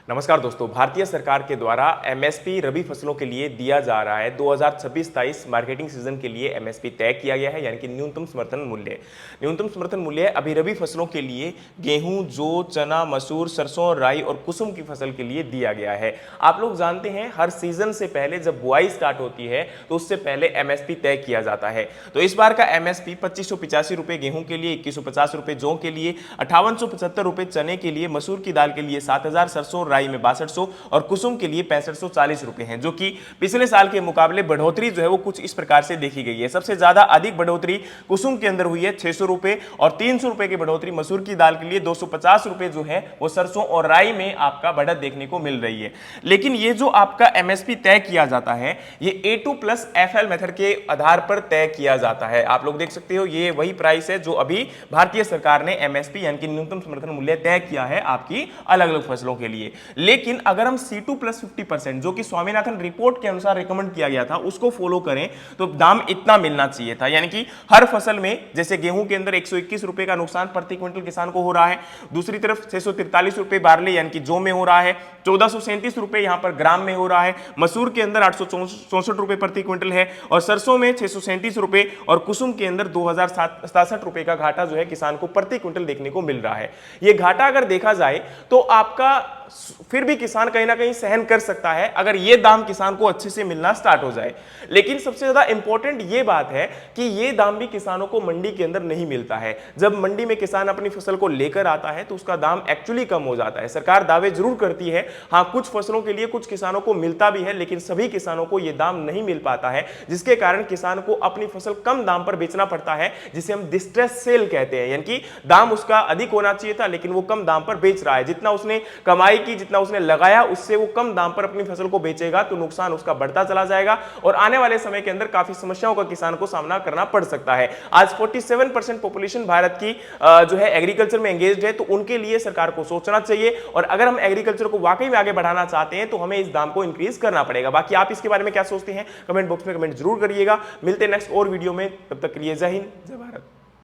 नमस्कार दोस्तों, भारतीय सरकार के द्वारा एमएसपी रबी फसलों के लिए दिया जा रहा है। 2026-27 मार्केटिंग सीजन के लिए एमएसपी तय किया गया है, यानी कि न्यूनतम समर्थन मूल्य। न्यूनतम समर्थन मूल्य अभी रबी फसलों के लिए गेहूं, जौ, चना, मसूर, सरसों, राई और कुसुम की फसल के लिए दिया गया है। आप लोग जानते हैं, हर सीजन से पहले जब बुआई स्टार्ट होती है तो उससे पहले एमएसपी तय किया जाता है। तो इस बार का एमएसपी 2585 रुपए गेहूं के लिए, 2150 रुपए जौ के लिए, 5875 रुपए चने के लिए, मसूर की दाल के लिए 7000, सरसों राई में 6200 और कुसुम के लिए 6540 रुपए हैं, जो कि पिछले साल के मुकाबले बढ़ोतरी जो है वो कुछ इस प्रकार से देखी गई है। सबसे ज्यादा अधिक बढ़ोतरी कुसुम के अंदर हुई है 600 रुपए, और 300 रुपए की बढ़ोतरी मसूर की दाल के लिए, 250 रुपए जो है वो सरसों और राई में आपका बढ़त देखने को मिल रही है। लेकिन ये जो आपका एमएसपी तय किया जाता है ये A2 प्लस FL मेथड के आधार पर तय किया जाता है। आप लोग देख सकते हो, ये वही प्राइस है जो अभी भारतीय सरकार ने एमएसपी यानी कि न्यूनतम समर्थन मूल्य तय किया है आपकी अलग अलग फसलों के लिए। लेकिन अगर हम C2 प्लस 50% जो कि स्वामीनाथन रिपोर्ट के अनुसार रिकमेंड किया गया था उसको फॉलो करें तो दाम इतना मिलना चाहिए था, यानी कि हर फसल में जैसे गेहूं के अंदर 121 रुपए का नुकसान प्रति क्विंटल किसान को हो रहा है, दूसरी तरफ 643 रुपए बार्ले यानी कि जौ में हो रहा है, 1437 रुपए यहां पर ग्राम में हो रहा है, मसूर के अंदर 864 रुपए प्रति क्विंटल है, और सरसों में 637 रुपए और कुसुम के अंदर 2067 रुपए का घाटा जो है किसान को प्रति क्विंटल देखने को मिल रहा है। यह घाटा अगर देखा जाए तो आपका फिर भी किसान कहीं ना कहीं सहन कर सकता है अगर ये दाम किसान को अच्छे से मिलना स्टार्ट हो जाए। लेकिन सबसे ज्यादा इंपॉर्टेंट ये बात है कि ये दाम भी किसानों को मंडी के अंदर नहीं मिलता है। जब मंडी में किसान अपनी फसल को लेकर आता है तो उसका दाम एक्चुअली कम हो जाता है। सरकार दावे जरूर करती है, हाँ कुछ फसलों के लिए कुछ किसानों को मिलता भी है, लेकिन सभी किसानों को यह दाम नहीं मिल पाता है, जिसके कारण किसान को अपनी फसल कम दाम पर बेचना पड़ता है, जिसे हम डिस्ट्रेस सेल कहते हैं। यानी कि दाम उसका अधिक होना चाहिए था लेकिन वो कम दाम पर बेच रहा है। जितना उसने कमाई की, जितना उसने लगाया, उससे वो कम दाम पर अपनी फसल को बेचेगा तो नुकसान उसका बढ़ता चला जाएगा और आने वाले समय के अंदर काफी समस्याओं का किसान को सामना करना पड़ सकता है। आज 47% पॉपुलेशन भारत की जो है एग्रीकल्चर में एंगेज्ड है, तो उनके लिए सरकार को सोचना चाहिए, और अगर हम एग्रीकल्चर को वाकई में आगे बढ़ाना चाहते हैं तो हमें इस दाम को इंक्रीज करना पड़ेगा। बाकी आप इसके बारे में क्या सोचते हैं कमेंट बॉक्स में कमेंट जरूर करिएगा। मिलते हैं नेक्स्ट और वीडियो में, तब तक के लिए जय हिंद, जय भारत।